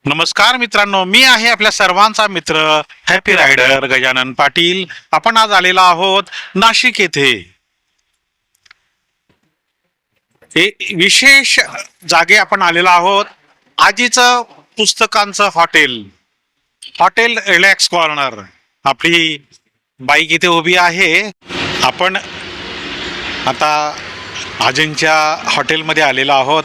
नमस्कार मित्रांनो, मी आहे आपल्या सर्वांचा मित्र हॅपी रायडर गजानन पाटील. आपण आज आलेलो आहोत नाशिक येथे. हे विशेष जागे आपण आलेलो आहोत. आजीचं पुस्तकांचं हॉटेल, हॉटेल रिलॅक्स कॉर्नर. आपली बाईक इथे उभी आहे. आपण आता आजींच्या हॉटेलमध्ये आलेलो आहोत.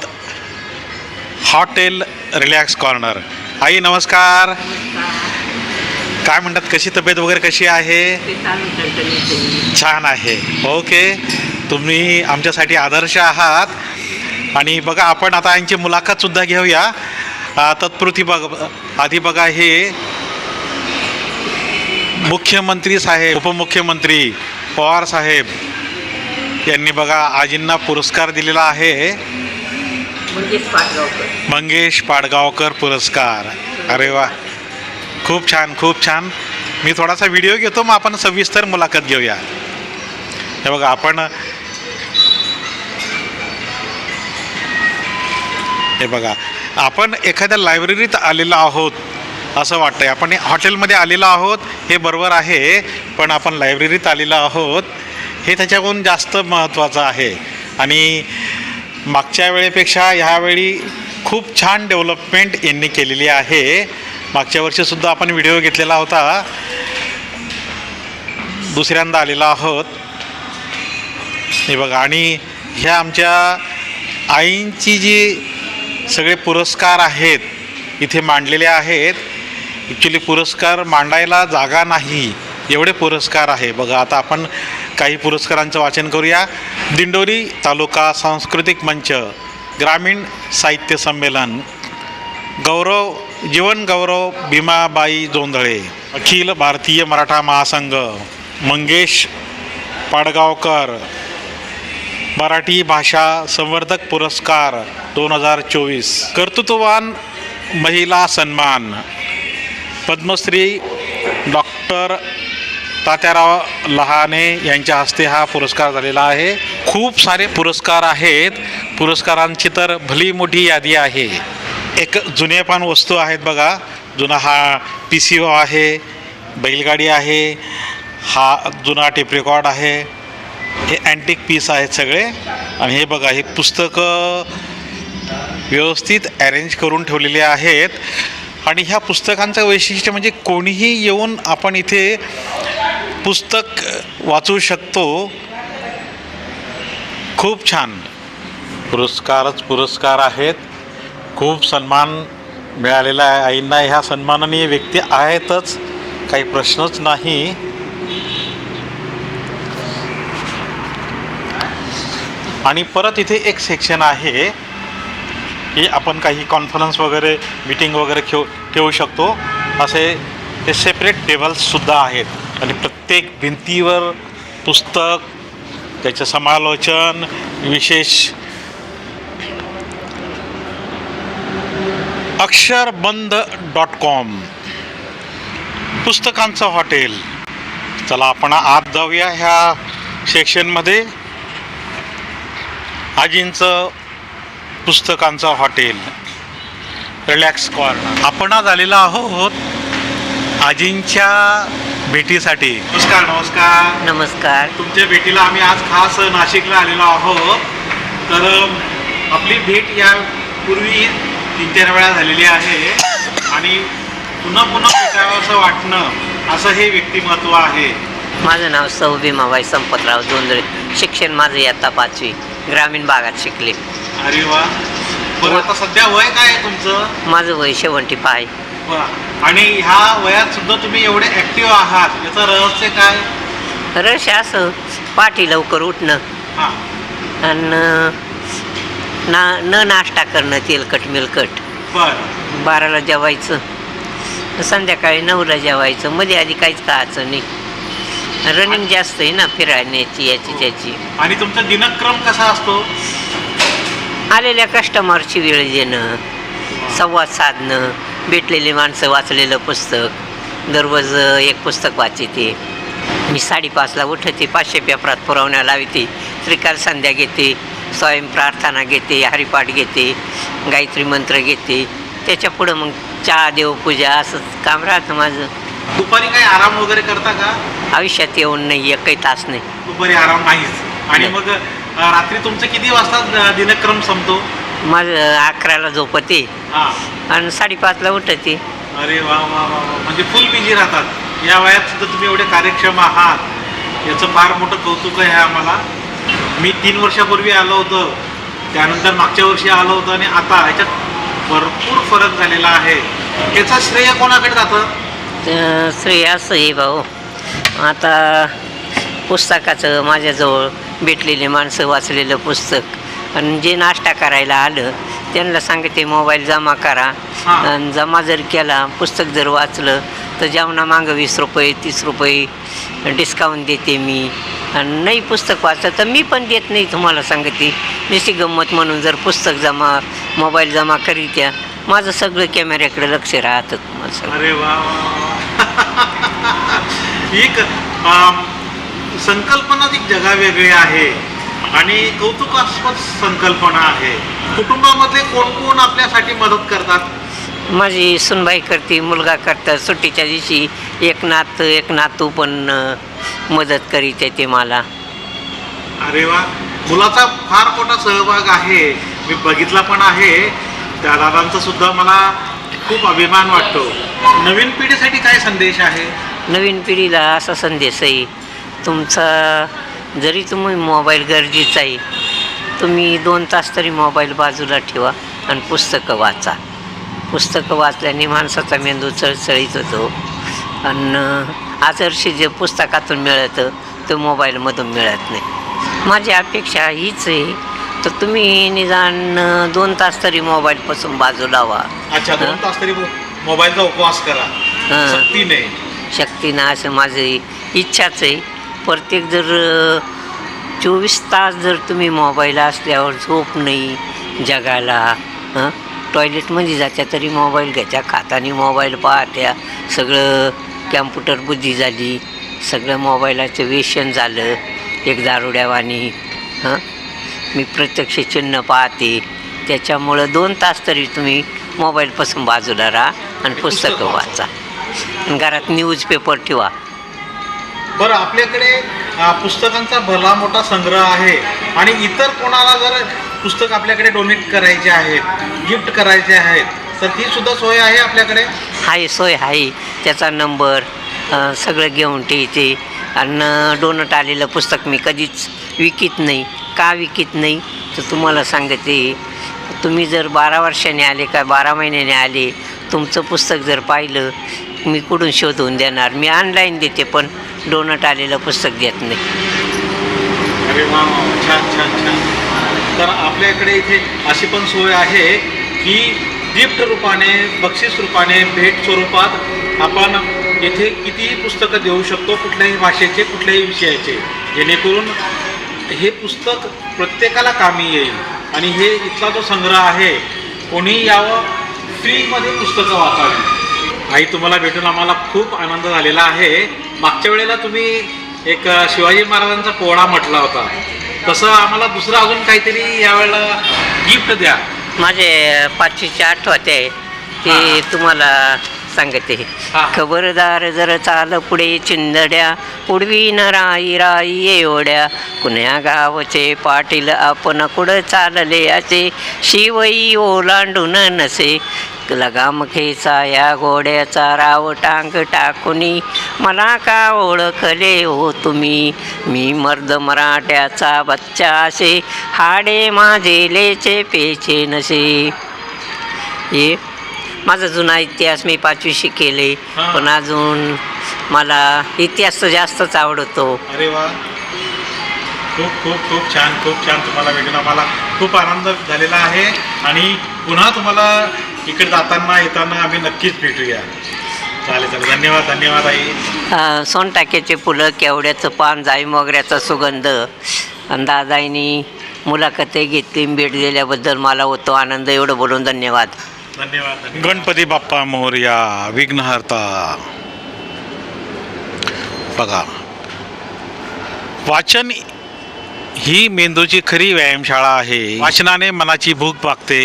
Hotel relax corner. आई नमस्कार. काय म्हणतात, कशी तब्येत वगैरे कशी आहे? छान आहे. ओके, तुम्ही आमच्यासाठी आदर्श आहात. आणि बघा, आपण आता यांची मुलाखत सुद्धा घेऊया. तत्पूर्वी आधी बघा, हे मुख्यमंत्री साहेब, उपमुख्यमंत्री पवार साहेब यांनी बघा आजींना पुरस्कार दिलेला आहे. मंगेश पाडगावकर पुरस्कार. अरे वा, खूप छान खूप छान. मी थोडासा व्हिडिओ घेतो, मग आपण सविस्तर मुलाखत घेऊया. हे बघा, आपण एखाद्या लायब्ररीत आलेलो आहोत असं वाटतंय. आपण हॉटेलमध्ये आलेलो आहोत हे बरोबर आहे, पण आपण लायब्ररीत आलेलो आहोत हे त्याच्याहून जास्त महत्त्वाचं आहे. आणि मागच्या वेळेपेक्षा ह्यावेळी खूप छान डेव्हलपमेंट यांनी केलेली आहे. मागच्या वर्षीसुद्धा आपण व्हिडिओ घेतलेला होता. दुसऱ्यांदा आलेला आहोत. हे बघा, आणि ह्या आमच्या आईंची जी सगळे पुरस्कार आहेत इथे मांडलेले आहेत. ॲक्च्युली पुरस्कार मांडायला जागा नाही, एवढे पुरस्कार आहे. बघा, आता आपण काही पुरस्कारांचं वाचन करूया. दिंडोरी तालुका सांस्कृतिक मंच, ग्रामीण साहित्य संमेलन, गौरव जीवन गौरव भीमाबाई जोंधळे, अखिल भारतीय मराठा महासंघ, मंगेश पाडगावकर मराठी भाषा संवर्धक पुरस्कार 2024, कर्तृत्ववान महिला सन्मान, पद्मश्री डॉक्टर तात्याराव लहाने यांच्या हस्ते हा पुरस्कार झालेला आहे. खूप सारे पुरस्कार आहेत. पुरस्कारांची तर भली मोठी यादी आहे. एक जुन्यापान वस्तू आहेत बघा. जुना हा PCO आहे, बैलगाडी आहे, हा जुना टेप रेकॉर्ड आहे, हे अँटिक पीस आहेत सगळे. आणि हे बघा, हे पुस्तकं व्यवस्थित अरेंज करून ठेवलेले आहेत. आणि ह्या पुस्तकांचं वैशिष्ट्य म्हणजे कोणीही येऊन आपण इथे पुस्तक वाचू शकतो. खूप छान. पुरस्कारच पुरस्कार आहेत. खूप सन्मान मिळालेला आहे आईंना. ह्या सन्माननीय व्यक्ती आहेतच, काही प्रश्नच नाही. आणि परत इथे एक सेक्शन आहे की आपण काही कॉन्फरन्स वगैरे, मीटिंग वगैरे ठेवू शकतो. असे हे सेपरेट टेबल्ससुद्धा आहेत. आणि प्रत्येक भिंतीवर पुस्तक, त्याचं समालोचन, विशेष अक्षरबंध.com पुस्तकांचं हॉटेल. चला आपण आत जाऊया ह्या सेक्शनमध्ये. आजींचं पुस्तकांचं हॉटेल रिलॅक्स कॉर्नर. आपण आज आलेलो आहोत आजींच्या भेटीसाठी. नमस्कार. नमस्कार. नमस्कार. तुमच्या भेटीला आम्ही आज खास नाशिकला आलेलो आहोत. तर आपली भेट या पूर्वी 3-4 वेळा झालेली आहे आणि पुन्हा पुन्हा भेटावं असं वाटणं, असं हे व्यक्तिमत्व आहे. माझं नाव सौ भीमाबाई संपतराव जोंधळे. शिक्षण माझं इयत्ता 5वी, ग्रामीण भागात शिकले. अरे वा. पण आता सध्या वय काय आहे तुमचं? माझं वय 75. आणि ह्या वयात सुद्धा तुम्ही एवढे ॲक्टिव्ह आहात, याचं रहस्य काय? रश असं पाठी लवकर उठणं आणि न नाश्ता करणं, तेलकट मिलकट. बरं. 12ला जेवायचं, संध्याकाळी 9ला जेवायचं. मध्ये आधी काहीच खायचं नाही. रनिंग जास्त आहे ना, फिरायची याची त्याची. आणि तुमचा दिनक्रम कसा असतो? आलेल्या कस्टमरची वेळ देणं, संवाद साधणं, भेटलेली माणसं, वाचलेलं पुस्तक. दररोज एक पुस्तक वाचते. मी 5:30ला उठते, 500 पेपरात पुरवण्या लावते, त्रिकाल संध्या घेते, स्वयंप्रार्थना घेते, हरिपाठ घेते, गायत्री मंत्र घेते, त्याच्या पुढं मग चहा देवपूजा असं काम राहतं माझं. दुपारी काही आराम वगैरे करता का? आयुष्यात येऊन नाही एकही तास नाही. दुपारी आराम नाहीच. आणि नाही. मग रात्री तुमचं किती वाजता दिनक्रम संपतो? माझं 11ला झोपते हां. आणि 5:30ला उठते. अरे वा वा वा वा. म्हणजे फुल बिझी राहतात. या वयात सुद्धा तुम्ही एवढे कार्यक्षम आहात, याचं फार मोठं कौतुक आहे आम्हाला. मी 3 वर्षापूर्वी आलो होतो, त्यानंतर मागच्या वर्षी आलो होतो, आणि आता ह्याच्यात भरपूर फरक झालेला आहे. याचं श्रेय कोणाकडे जातं? श्रेय असं आहे भाऊ, आता पुस्तकाचं माझ्याजवळ भेटलेले माणसं वाचलेलं पुस्तक, आणि जे नाश्ता करायला आलं त्यांना सांगते मोबाईल जमा करा. हां. आणि जमा जर केला, पुस्तक जर वाचलं तर जेवणामागं 20 रुपये 30 रुपये डिस्काउंट देते मी. आणि नाही पुस्तक वाचलं तर मी पण देत नाही. तुम्हाला सांगते नुसती गंमत म्हणून जर पुस्तक जमा मोबाईल जमा करीत्या, माझं सगळं कॅमेऱ्याकडे लक्ष राहतं. तुम्हाला सांगते. अरे वा वा वा. एक संकल्पना ती जगावेगळी आहे आणि कौतुकास्पद संकल्पना आहे. कुटुंबामधले कोण कोण आपल्यासाठी मदत करतात? माझी सुनबाई करते, मुलगा करतात. सुट्टीच्या दिवशी एक नातू पण मदत करीत येते मला. अरे वा. मुलाचा फार मोठा सहभाग आहे, मी बघितला पण आहे. त्या दादांचा सुद्धा मला खूप अभिमान वाटतो. नवीन पिढीसाठी काय संदेश आहे? नवीन पिढीला असा संदेश आहे, तुमचा जरी तुम्ही मोबाईल गरजेचा आहे, तुम्ही 2 तास तरी मोबाईल बाजूला ठेवा आणि पुस्तकं वाचा. पुस्तकं वाचल्याने माणसाचा मेंदू चळचळीत होतो, आणि आदर्श जे पुस्तकातून मिळतं ते मोबाईलमधून मिळत नाही. माझी अपेक्षा हीच आहे, तर तुम्ही निदान 2 तास तरी मोबाईलपासून बाजूला व्हा. अच्छा, 2 तास तरी मोबाईलचा उपवास करा. हां. सक्तीने. शक्तीनं असं माझी इच्छाच आहे. प्रत्येक जर 24 तास जर तुम्ही मोबाईल असल्यावर झोप नाही जगाला. टॉयलेटमध्ये जात्या तरी मोबाईल घ्यायच्या, खातानी मोबाईल पाहत्या, सगळं कॅम्प्युटर बुद्धी झाली, सगळं मोबाईलाचं व्यसन झालं एक दारुड्यावानी. मी प्रत्यक्ष चिन्ह पाहते, त्याच्यामुळं 2 तास तरी तुम्ही मोबाईलपासून बाजूला राहा आणि पुस्तकं वाचा. आणि घरात न्यूजपेपर ठेवा. बरं, आपल्याकडे पुस्तकांचा भला मोठा संग्रह आहे, आणि इतर कोणाला जर पुस्तक आपल्याकडे डोनेट करायचे आहेत, गिफ्ट करायचे आहेत, तर ती सुद्धा सोय आहे आपल्याकडे? आहे, सोय आहे. त्याचा नंबर सगळं घेऊन ठेवते. आणि डोनट आलेलं पुस्तक मी कधीच विकत नाही. का विकत नाही तर तुम्हाला सांगते, तुम्ही जर 12 वर्षांनी आले का 12 महिन्याने आले, तुमचं पुस्तक जर पाहिलं, मी कुठून शोधून देणार? मी ऑनलाईन देते, पण डोनट आलेलं पुस्तक देत नाही. अरे वा, छान छान छान. तर आपल्याकडे इथे अशी पण सोय आहे की गिफ्ट रूपाने, बक्षीस रूपाने, भेट स्वरूपात आपण येथे कितीही पुस्तकं देऊ शकतो, कुठल्याही भाषेचे, कुठल्याही विषयाचे, जेणेकरून हे पुस्तक प्रत्येकाला कामी येईल. आणि हे इथला जो संग्रह आहे, कोणी यावं, फ्रीमध्ये पुस्तकं वाचावी. आई, तुम्हाला भेटून आम्हाला खूप आनंद झालेला आहे. मागच्या वेळेला तुम्ही एक शिवाजी महाराजांचा पोवाडा म्हटला होता, तसं आम्हाला दुसरं अजून काहीतरी यावेळेला गिफ्ट द्या. माझे 5वीची आठवते आहे, ते तुम्हाला सांगते. हां. खबरदार जर चाल पुढे चिंदड्या, पुढवी न राई राई एवढ्या, कुण्या गावचे पाटील आपण कुठं चालले असे, शिवई ओलांडून नसे, लगाम खेचा या घोड्याचा राव टांग टाकुनी, मला का ओळखले हो तुम्ही, मी मर्द मराठ्याचा बच्चा असे, हाडे माझे लेचे पेचे नसे. हे माझा जुना इतिहास मी 5वी शिकेले, पण अजून मला इतिहास जास्तच आवडतो. अरे वा, खूप खूप खूप छान, खूप छान. तुम्हाला भेटून आम्हाला खूप आनंद झालेला आहे, आणि पुन्हा तुम्हाला इकडे जाताना येताना आम्ही नक्कीच भेटूया. चालेल चालेल. धन्यवाद धन्यवाद आई. सोनटाक्याचे फुलं, केवड्याचं पान, जाई मोगऱ्याचा सुगंध. आणि दादाईनी मुलाखतही घेतली, भेट दिल्याबद्दल मला होतो आनंद. एवढं बोलून धन्यवाद. धन्यवाद. गणपती बाप्पा मोरया, विघ्नहर्ता. बघा, वाचन ही मेंदूची खरी व्यायामशाळा आहे. वाचनाने मनाची भूक भागते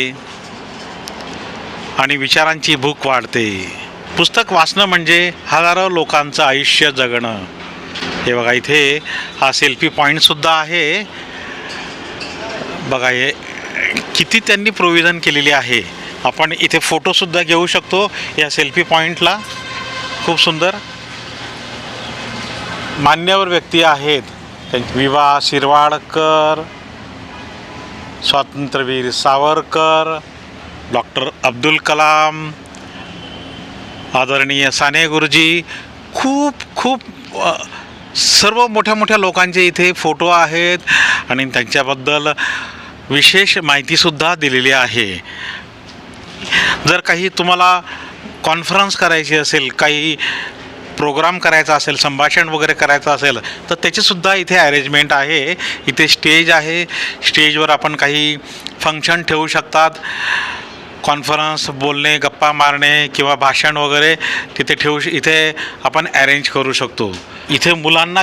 आणि विचारांची भूक वाढते. पुस्तक वाचणं म्हणजे हजारो लोकांचं आयुष्य जगणं. हे बघा, इथे हा सेल्फी पॉईंटसुद्धा आहे. बघा, हे किती त्यांनी प्रोव्हिजन केलेली आहे. आपण इथे फोटोसुद्धा घेऊ शकतो या सेल्फी पॉईंटला. खूप सुंदर मान्यवर व्यक्ती आहेत. विवा शिरवाडकर, स्वातंत्र्यवीर सावरकर, डॉक्टर अब्दुल कलाम, आदरणीय साने गुरुजी, खूप सर्व मोठ्या मोठ्या लोकांचे इथे फोटो आहेत आणि त्यांच्याबद्दल विशेष माहितीसुद्धा दिलेली आहे. जर काही तुम्हाला कॉन्फरन्स करायची असेल, काही प्रोग्राम करायचा असेल, संभाषण वगैरे करायचं असेल तर त्याचीसुद्धा इथे अरेंजमेंट आहे. इथे स्टेज आहे. स्टेजवर आपण काही फंक्शन ठेवू शकतात. कॉन्फरन्स, बोलणे, गप्पा मारणे किंवा भाषण वगैरे तिथे इथे आपण अरेंज करू शकतो. इथे मुलांना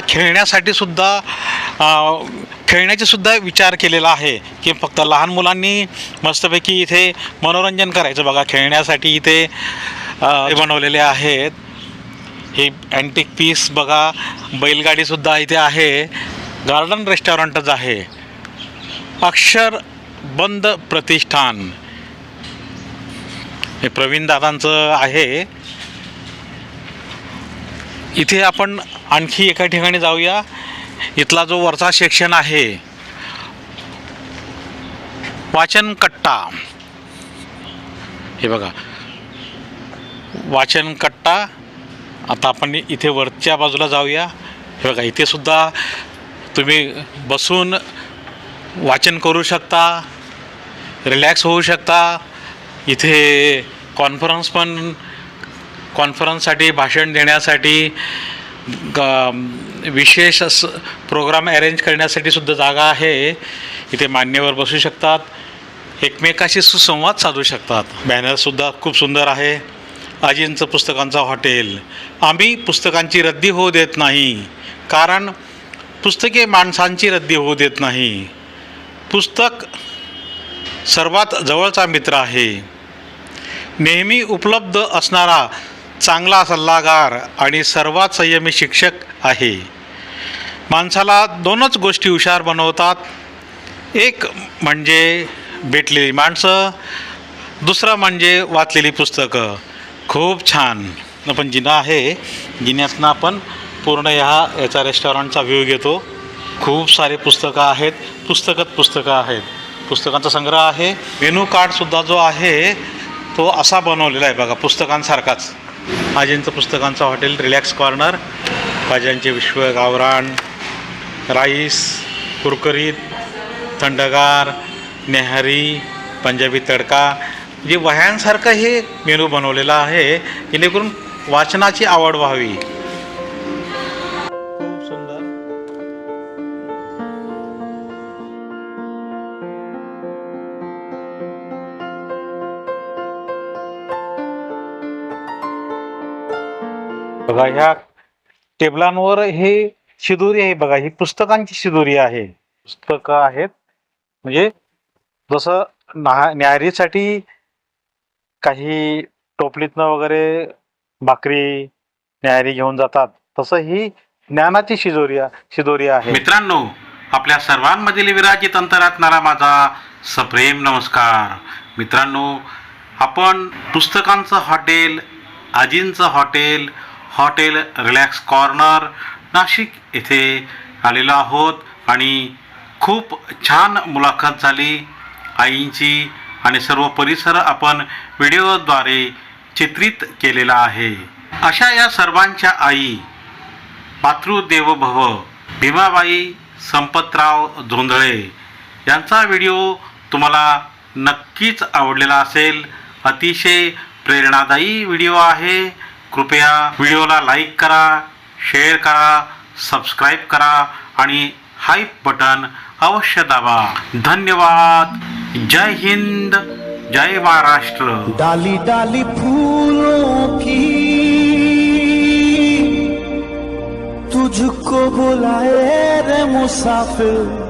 खेळण्याचे सुद्धा विचार केलेला आहे की फक्त लहान मुलांनी मस्तपैकी इथे मनोरंजन करायचं. बघा, खेळण्यासाठी इथे बनवलेले आहेत. हे अँटिक पीस बघा, बैलगाडीसुद्धा इथे आहे. गार्डन रेस्टॉरंटच आहे. अक्षरबंध प्रतिष्ठान हे प्रवीण दादांचं आहे. इथे आपण आणखी एका ठिकाणी जाऊया. इथला जो वरचा सेक्शन आहे, वाचन कट्टा, हे बघा वाचन कट्टा. आता आपण इथे वरच्या बाजूला जाऊया. हे बघा, इथे सुद्धा तुम्ही बसून वाचन करू शकता, रिलॅक्स होऊ शकता. इथे कॉन्फरन्ससाठी, भाषण देण्यासाठी, विशेष प्रोग्राम अरेंज करण्यासाठी सुद्धा जागा आहे. इथे मान्यवर बसू शकतात, एकमेकाशी सुसंवाद साधू शकतात. बॅनरसुद्धा खूप सुंदर आहे. आजींचं पुस्तकांचं हॉटेल. आम्ही पुस्तकांची रद्दी होऊ देत नाही, कारण पुस्तके माणसांची रद्दी होऊ देत नाही. पुस्तक सर्वात जवळचा मित्र आहे. नेहमी उपलब्ध असणारा चांगला सल्लागार आणि सर्वात संयमी शिक्षक आहे. माणसाला दोनच गोष्टी हुशार बनवतात. एक म्हणजे भेटलेली माणसं, दुसरं म्हणजे वाचलेली पुस्तकं. खूप छान. आपण जिना आहे, जिन्यातनं आपण पूर्ण याचा रेस्टॉरंटचा व्ह्यू घेतो. खूप सारे पुस्तकं आहेत, पुस्तकं आहेत. पुस्तकांचा संग्रह आहे. मेनू कार्डसुद्धा जो आहे तो असा बनवलेला आहे बघा, पुस्तकांसारखाच. आजींचं पुस्तकांचं हॉटेल, रिलॅक्स कॉर्नर, भाज्यांचे विश्व, गावरान, राईस, कुरकुरीत, थंडगार, नेहरी, पंजाबी तडका. जे वह्यांसारखं हे मेनू बनवलेलं आहे जेणेकरून वाचनाची आवड व्हावी. खूप सुंदर. बघा, ह्या टेबलांवर हे शिदोरी आहे. बघा, ही पुस्तकांची शिदोरी आहे. पुस्तकं आहेत, म्हणजे जसं न्याहारीसाठी काही टोपलीतनं वगैरे भाकरी न्याहारी घेऊन जातात, तसं ही ज्ञानाची शिदोरी आहे. मित्रांनो, आपल्या सर्वांमधील विराजित अंतरात्म्याला माझा सप्रेम नमस्कार. मित्रांनो, आपण पुस्तकांचं हॉटेल, आजींचं हॉटेल रिलॅक्स कॉर्नर, नाशिक येथे आलेलो आहोत आणि खूप छान मुलाखत झाली आईंची आणि सर्व परिसर आपण व्हिडिओद्वारे चित्रित केलेला आहे. अशा या सर्वांच्या आई मातृदेवो भव भीमाबाई संपतराव जोंधळे यांचा व्हिडिओ तुम्हाला नक्कीच आवडलेला असेल. अतिशय प्रेरणादायी व्हिडिओ आहे. कृपया व्हिडिओला लाईक करा, शेअर करा, सबस्क्राईब करा आणि हाईप बटन अवश्य दाबा. धन्यवाद. जय हिंद, जय महाराष्ट्र. डाली डाली फूलों की तुझको बुलाए रे मुसाफिर.